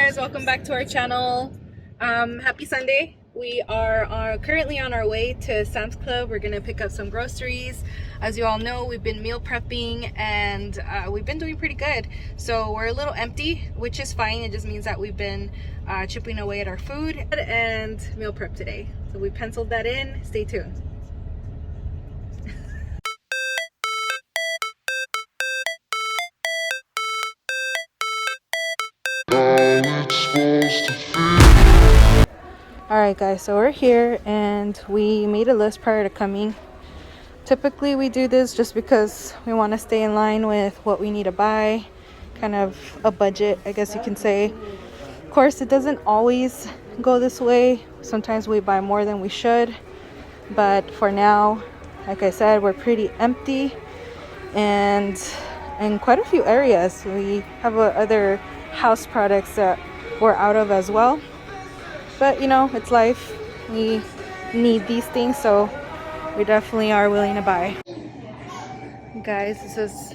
guys, welcome back to our channel. Happy Sunday. We are currently on our way to Sam's Club. We're gonna pick up some groceries. As you all know, we've been meal prepping and we've been doing pretty good. So we're a little empty, which is fine. It just means that we've been chipping away at our food and meal prep today. So we penciled that in. Stay tuned. Alright guys, so we're here and we made a list prior to coming. Typically we do this just because we want to stay in line with what we need to buy, kind of a budget, I guess you can say. Of course, it doesn't always go this way. Sometimes we buy more than we should, but for now, like I said, we're pretty empty, and in quite a few areas we have other house products that we're out of as well. But you know, it's life. We need these things, so we definitely are willing to buy. Guys, this is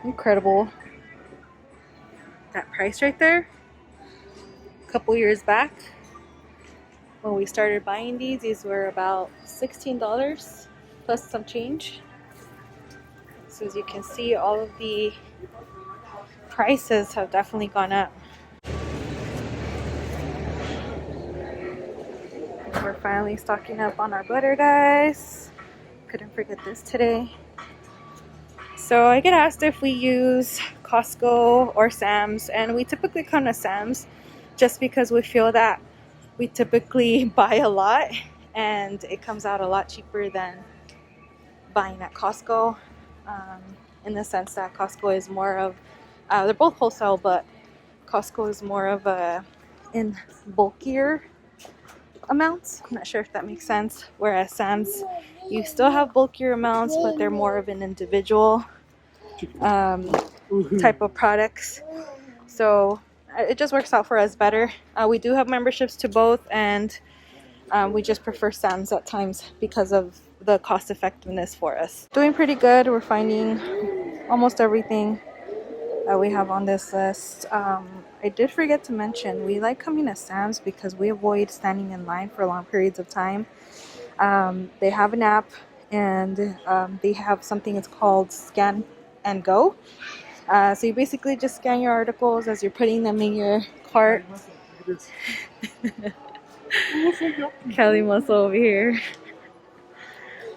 incredible. That price right there, a couple years back when we started buying these were about $16 plus some change. So as you can see, all of the prices have definitely gone up. We're finally stocking up on our butter, guys. Couldn't forget this today. So I get asked if we use Costco or Sam's, and we typically come to Sam's just because we feel that we typically buy a lot and it comes out a lot cheaper than buying at Costco, in the sense that Costco is more of, they're both wholesale, but Costco is more of a in bulkier amounts. I'm not sure if that makes sense. Whereas Sam's, you still have bulkier amounts, but they're more of an individual type of products. So it just works out for us better. We do have memberships to both, and we just prefer Sam's at times because of the cost effectiveness for us. Doing pretty good. We're finding almost everything that we have on this list. I did forget to mention, we like coming to Sam's because we avoid standing in line for long periods of time. They have an app, and they have something, it's called Scan and Go. So you basically just scan your articles as you're putting them in your cart. Kelly muscle over here.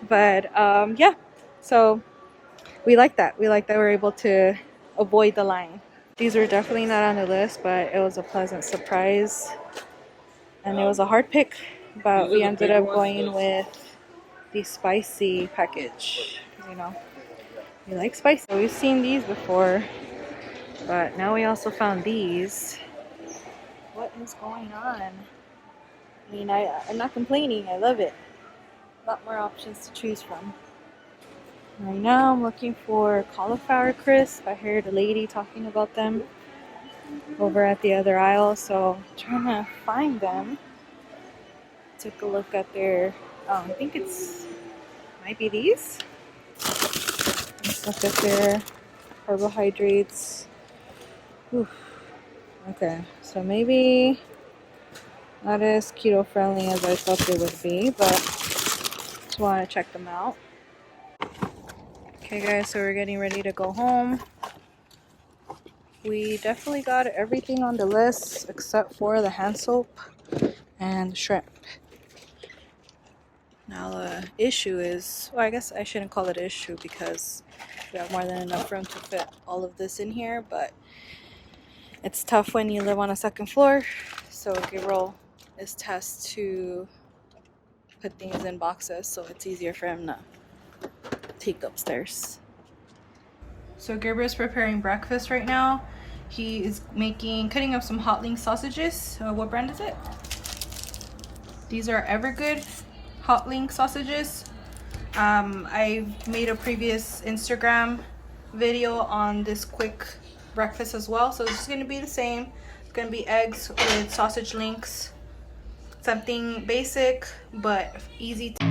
But yeah, so we like that. We like that we're able to avoid the line. These were definitely not on the list, but it was a pleasant surprise. And it was a hard pick, but we ended up going with the spicy package. You know, we like spicy. We've seen these before, but now we also found these. What is going on? I mean, I'm not complaining. I love it. A lot more options to choose from. Right now I'm looking for cauliflower crisp. I heard a lady talking about them over at the other aisle, so I'm trying to find them. Took a look at their, I think might be these. Let's look at their carbohydrates. Oof. Okay, so maybe not as keto friendly as I thought they would be, but just want to check them out. Okay guys, so we're getting ready to go home. We definitely got everything on the list except for the hand soap and the shrimp. Now the issue is, well, I guess I shouldn't call it an issue because we have more than enough room to fit all of this in here, but it's tough when you live on a second floor. So Gabriel is tasked to put things in boxes so it's easier for him to take upstairs. So Gabriel's preparing breakfast right now. He is cutting up some hot link sausages. What brand is it? These are Evergood hot link sausages. I've made a previous Instagram video on this quick breakfast as well, so it's just gonna be the same. It's gonna be eggs with sausage links. Something basic but easy to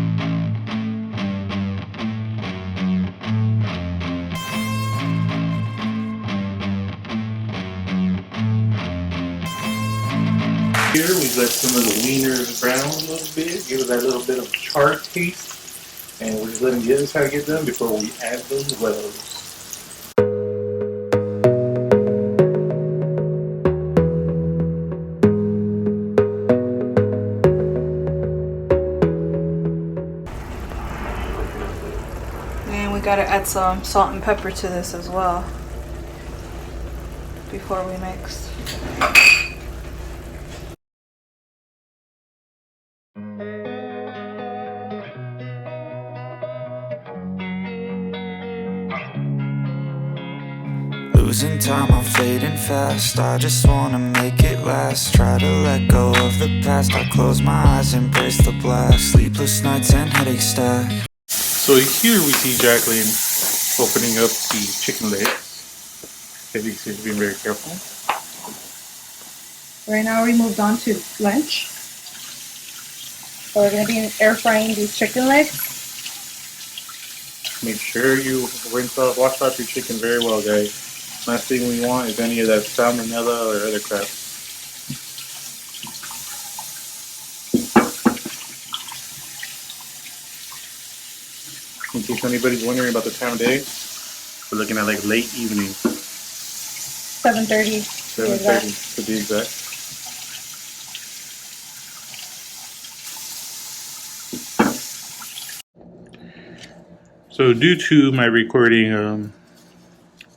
Here we let some of the wieners brown a little bit, give it that little bit of char taste, and we're just letting the other side get done before we add those wells. And we gotta add some salt and pepper to this as well before we mix. Losing time, I'm fading fast. I just wanna make it last. Try to let go of the past. I close my eyes, embrace the blast. Sleepless nights and headaches stack. So here we see Jacqueline opening up the chicken legs. As you can see, she's being very careful. Right now we moved on to lunch. So we're gonna be air frying these chicken legs. Make sure you wash out your chicken very well, guys. Last thing we want is any of that salmonella or other crap. In case anybody's wondering about the time of day, we're looking at like late evening. 7:30. 7:30 to be exact. So due to my recording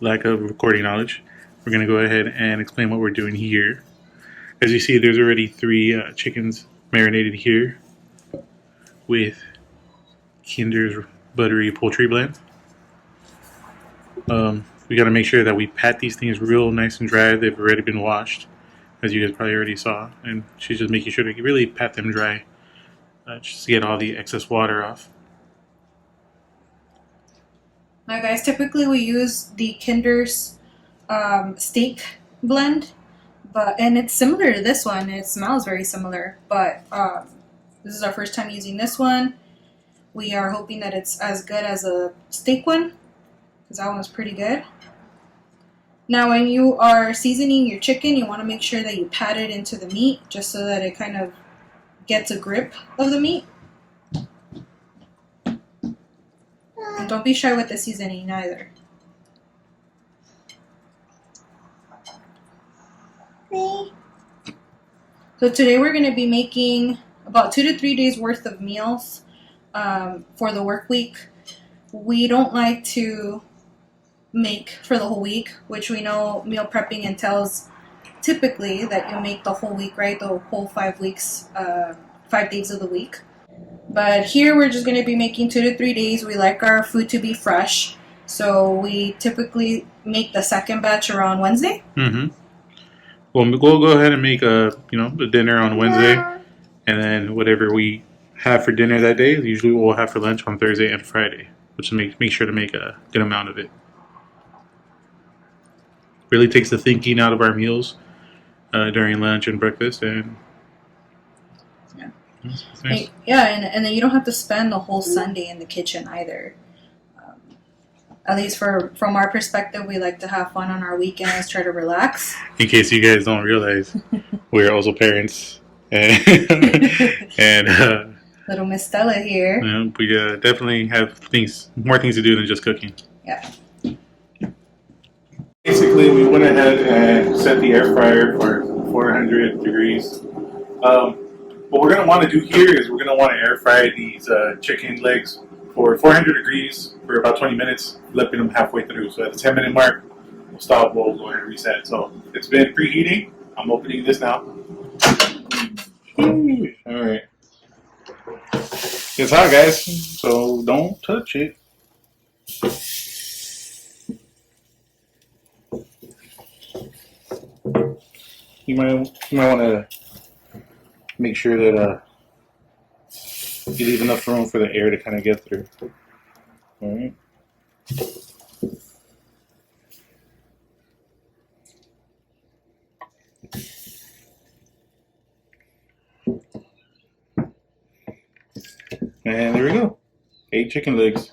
lack of recording knowledge, we're going to go ahead and explain what we're doing here. As you see, there's already 3 chickens marinated here with Kinder's buttery poultry blend. We got to make sure that we pat these things real nice and dry. They've already been washed, as you guys probably already saw, and she's just making sure to really pat them dry just to get all the excess water off. Now guys, typically we use the Kinder's steak blend, and it's similar to this one. It smells very similar, but this is our first time using this one. We are hoping that it's as good as a steak one, because that one was pretty good. Now when you are seasoning your chicken, you want to make sure that you pat it into the meat, just so that it kind of gets a grip of the meat. And don't be shy with the seasoning either. So today we're going to be making about 2 to 3 days worth of meals for the work week. We don't like to make for the whole week, which we know meal prepping entails typically that you make the whole week, right? The whole 5 weeks, 5 days of the week. But here we're just going to be making 2 to 3 days. We like our food to be fresh, so we typically make the second batch around Wednesday. Mm-hmm. Well, we'll go ahead and make the dinner on Wednesday, and then whatever we have for dinner that day, usually we'll have for lunch on Thursday and Friday, which make sure to make a good amount of it. Really takes the thinking out of our meals during lunch and breakfast, and nice. Yeah, and then you don't have to spend the whole Sunday in the kitchen either. At least from our perspective, we like to have fun on our weekends, try to relax. In case you guys don't realize, we're also parents, and little Miss Stella here. We definitely have more things to do than just cooking. Yeah. Basically, we went ahead and set the air fryer for 400 degrees. What we're going to want to do here is we're going to want to air fry these chicken legs for 400 degrees for about 20 minutes, flipping them halfway through. So at the 10-minute mark, we'll stop, we'll go ahead and reset. So it's been preheating. I'm opening this now. All right. It's hot, guys, so don't touch it. You might want to make sure that you leave enough room for the air to kind of get through. All right. And there we go. 8 chicken legs.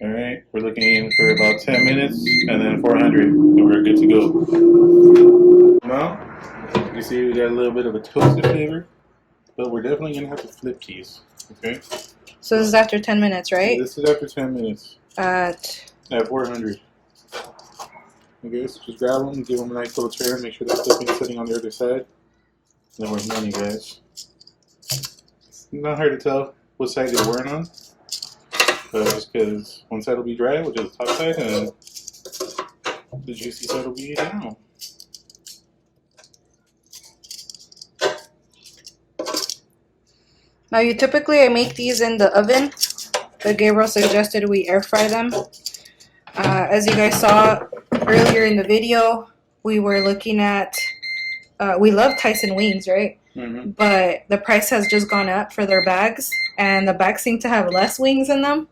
All right, we're looking for about 10 minutes and then 400, and we're good to go. Now, You see we got a little bit of a toasted flavor, but we're definitely gonna have to flip these. Okay. So this is after 10 minutes, right? This is after 10 minutes. At 400. Okay, so just grab them, give them a nice little turn, make sure that flipping is sitting on the other side. Then we're done, you guys. It's not hard to tell what side they weren't on, but just because one side will be dry, which is the top side, and the juicy side will be down. now, I make these in the oven, but Gabriel suggested we air fry them. As you guys saw earlier in the video, we were looking at, we love Tyson wings, right? Mm-hmm. But the price has just gone up for their bags, and the bags seem to have less wings in them.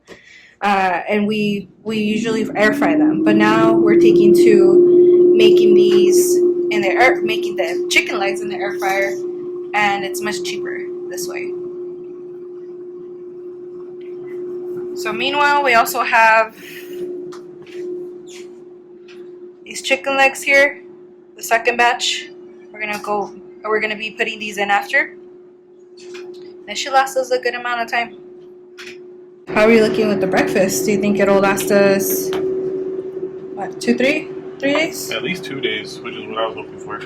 And we usually air fry them, but now we're taking to making these in the air, making the chicken legs in the air fryer, and it's much cheaper this way. So meanwhile, we also have these chicken legs here, the second batch. We're gonna be putting these in after. This should last us a good amount of time. How are we looking with the breakfast? Do you think it'll last us, what, 3 days? At least 2 days, which is what I was looking for.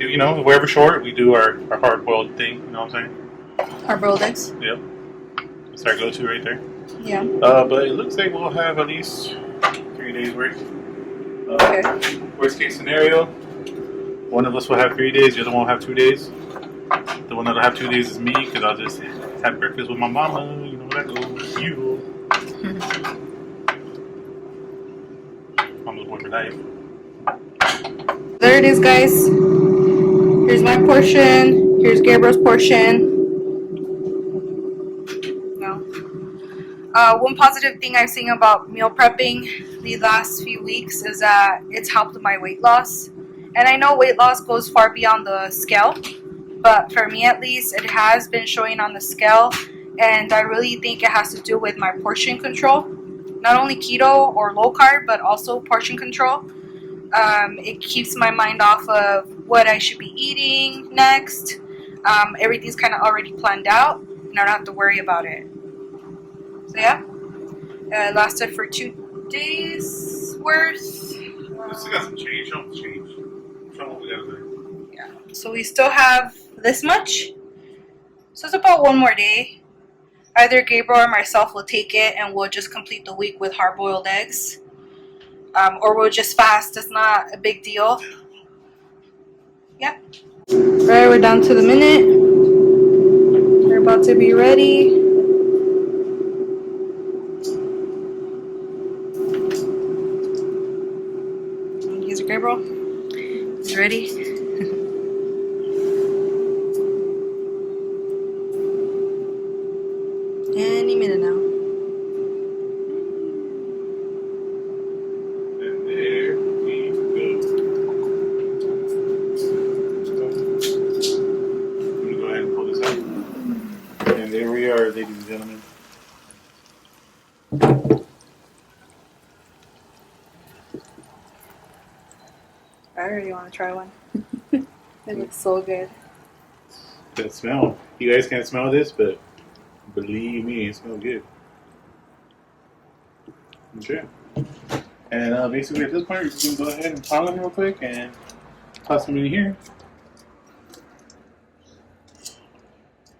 You know, wherever short, we do our hard-boiled thing, you know what I'm saying? Hard-boiled eggs? Yep. It's our go-to right there. Yeah. But it looks like we'll have at least 3 days worth. Okay. Worst case scenario, one of us will have 3 days, the other one will have 2 days. The one that'll have 2 days is me, because I'll just have breakfast with my mama. You know what I go. You. Mama's boy for life. There it is, guys. Here's my portion. Here's Gabriel's portion. No. One positive thing I've seen about meal prepping the last few weeks is that it's helped my weight loss. And I know weight loss goes far beyond the scale, but for me at least, it has been showing on the scale, and I really think it has to do with my portion control. Not only keto or low carb, but also portion control. It keeps my mind off of what I should be eating next. Everything's kind of already planned out, and I don't have to worry about it. So yeah, it lasted for 2 days worth. Still got some change. Show them the change. Show them what we got there. Yeah. So we still have this much. So it's about 1 more day. Either Gabriel or myself will take it, and we'll just complete the week with hard-boiled eggs. Or we'll just fast. It's not a big deal. Yeah. Alright, we're down to the minute. We're about to be ready. Here's Gabriel. He's ready. Any minute now. And there we go. I'm going to go ahead and pull this out. And there we are, ladies and gentlemen. I already want to try one. It looks so good. That smell. You guys can't smell this, but believe me, it smells good. Okay. And basically at this point, we're just going to go ahead and pile them real quick and toss them in here.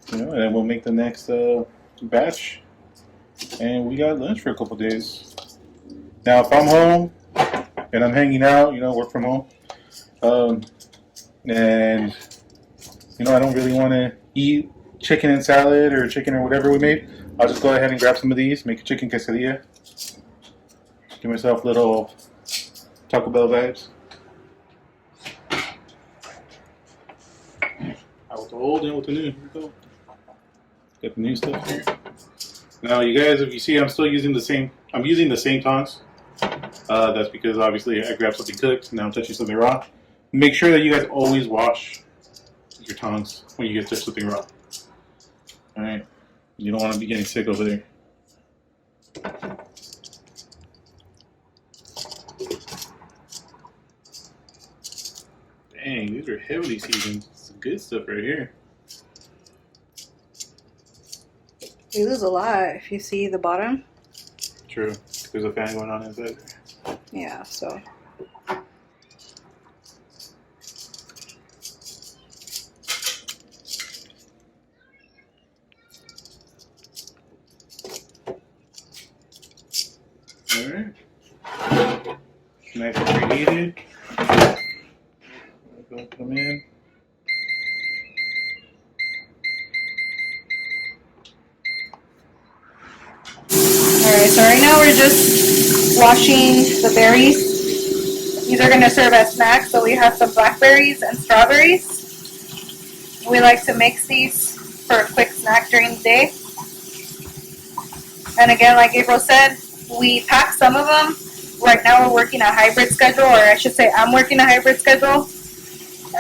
You know, and then we'll make the next batch. And we got lunch for a couple days. Now, if I'm home and I'm hanging out, you know, work from home, and, you know, I don't really want to eat chicken and salad or chicken or whatever we made, I'll just go ahead and grab some of these, make a chicken quesadilla. Give myself little Taco Bell vibes. Out with the old and with the new. Here we go. Got the new stuff here. Now, you guys, if you see, I'm still using the same. I'm using the same tongs. That's because obviously I grabbed something cooked. Now I'm touching something raw. Make sure that you guys always wash your tongs when you guys touch something raw. All right. You don't want to be getting sick over there. Dang, these are heavily seasoned. Some good stuff right here. You lose a lot if you see the bottom. True. There's a fan going on inside. Yeah, so. Alright. Nice and preheated. Go put them in. Alright, so right now we're just washing the berries. These are going to serve as snacks. So we have some blackberries and strawberries. We like to mix these for a quick snack during the day. And again, like April said, we pack some of them. Right now we're working a hybrid schedule, or I should say I'm working a hybrid schedule.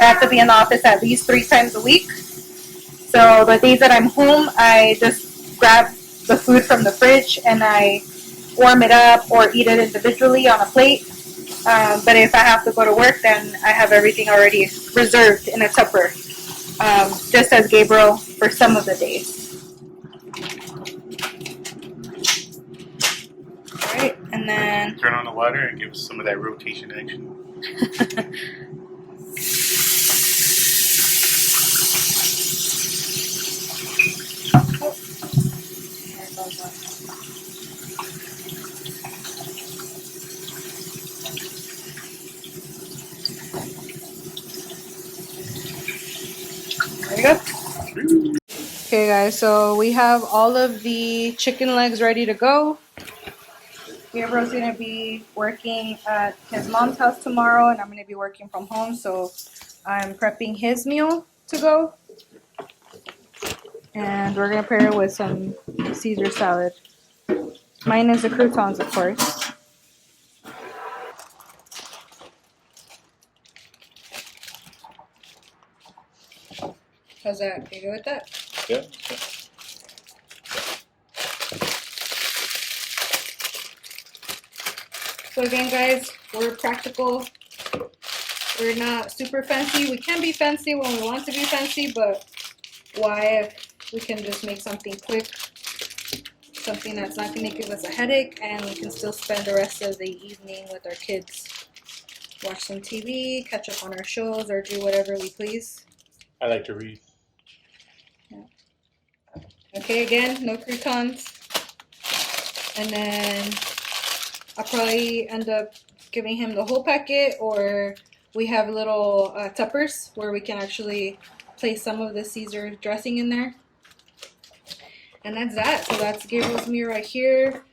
I have to be in the office at least 3 times a week. So the days that I'm home, I just grab the food from the fridge and I warm it up or eat it individually on a plate. But if I have to go to work, then I have everything already reserved in a Tupper, just as Gabriel for some of the days. All right, and then Turn on the water and give us some of that rotation action. there you go. Okay guys, so we have all of the chicken legs ready to go. Gabriel's gonna be working at his mom's house tomorrow and I'm gonna be working from home, so I'm prepping his meal to go. And we're gonna pair it with some Caesar salad. Mine is the croutons, of course. How's that? You good with that? Yeah. So again, guys, we're practical. We're not super fancy. We can be fancy when we want to be fancy, but why if we can just make something quick, something that's not going to give us a headache, and we can still spend the rest of the evening with our kids. Watch some TV, catch up on our shows, or do whatever we please. I like to read. Yeah. Okay, again, no croutons. And then I'll probably end up giving him the whole packet, or we have little tuppers where we can actually place some of the Caesar dressing in there. And that's that. So that's Gabriel's meal right here.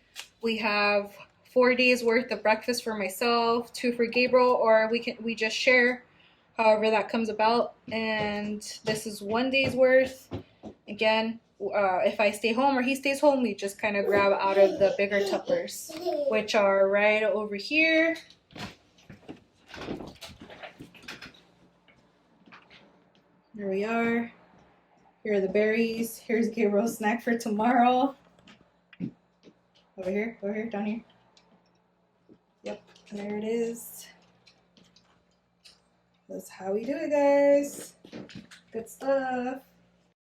We have 4 days worth of breakfast for myself, 2 for Gabriel, or we just share, however that comes about. And this is 1 day's worth. Again, if I stay home or he stays home, we just kind of grab out of the bigger tuppers, which are right over here. There we are. Here are the berries. Here's Gabriel's snack for tomorrow. Over here, down here. Yep, and there it is. That's how we do it, guys. Good stuff.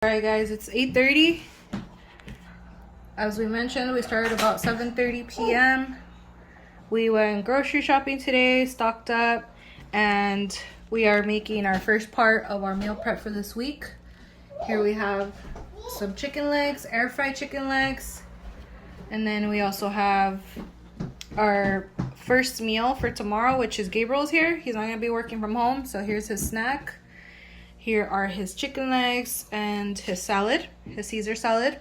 Alright guys, it's 8:30. As we mentioned, we started about 7:30 p.m. We went grocery shopping today, stocked up, and we are making our first part of our meal prep for this week. Here we have some chicken legs, air fried chicken legs, and then we also have our first meal for tomorrow, which is Gabriel's here. He's not going to be working from home, so here's his snack. Here are his chicken legs and his salad, his Caesar salad.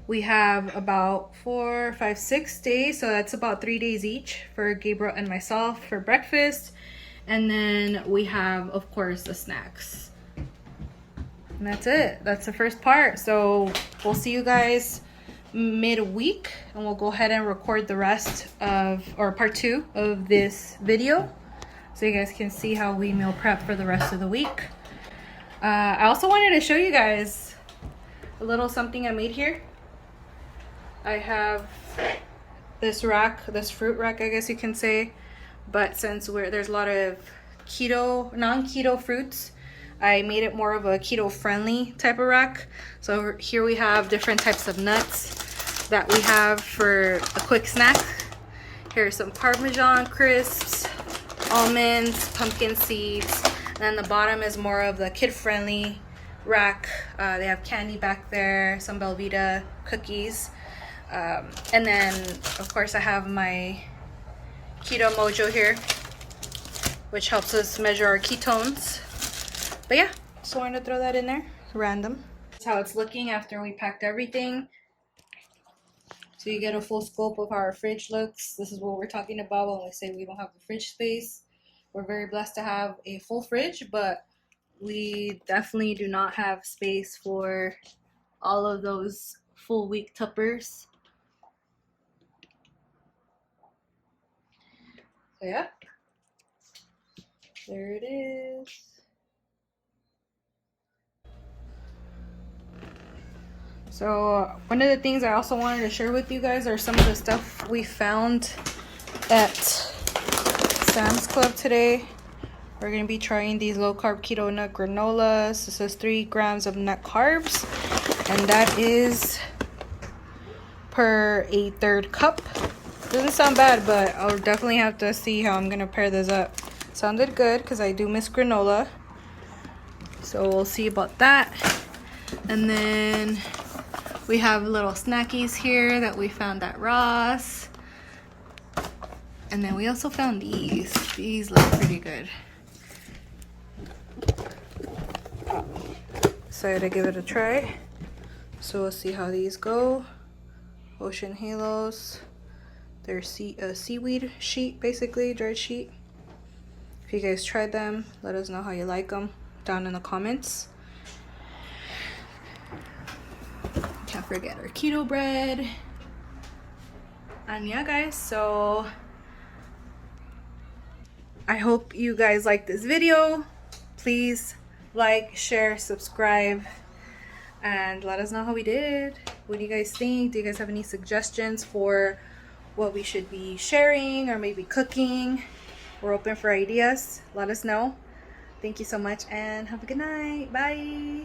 We have about 4, 5, 6 days, so that's about 3 days each for Gabriel and myself for breakfast. And then we have, of course, the snacks. And that's it. That's the first part. So we'll see you guys midweek, and we'll go ahead and record the rest of, or part 2 of this video, so you guys can see how we meal prep for the rest of the week. I also wanted to show you guys a little something I made here. I have this rack, this fruit rack, I guess you can say, but since there's a lot of keto, non-keto fruits. I made it more of a keto friendly type of rack. So here we have different types of nuts that we have for a quick snack. Here's some Parmesan crisps, almonds, pumpkin seeds, and then the bottom is more of the kid friendly rack. They have candy back there, some Belvita cookies, and then of course I have my Keto Mojo here, which helps us measure our ketones. But yeah, just wanted to throw that in there, random. That's how it's looking after we packed everything. So you get a full scope of how our fridge looks. This is what we're talking about when we say we don't have the fridge space. We're very blessed to have a full fridge, but we definitely do not have space for all of those full week tuppers. So yeah, there it is. So one of the things I also wanted to share with you guys are some of the stuff we found at Sam's Club today. We're going to be trying these low carb keto nut granolas. This is 3 grams of nut carbs, and that is per 1/3 cup. Doesn't sound bad, but I'll definitely have to see how I'm going to pair this up. Sounded good because I do miss granola, so we'll see about that. And then we have little snackies here that we found at Ross. And then we also found these. These look pretty good. Decided to give it a try. So we'll see how these go. Ocean Halos. They're seaweed sheet, basically, dried sheet. If you guys tried them, let us know how you like them down in the comments. Can't forget our keto bread. And yeah, guys, so I hope you guys like this video. Please like, share, subscribe, and let us know how we did. What do you guys think? Do you guys have any suggestions for what we should be sharing or maybe cooking? We're open for ideas. Let us know. Thank you so much and have a good night. Bye.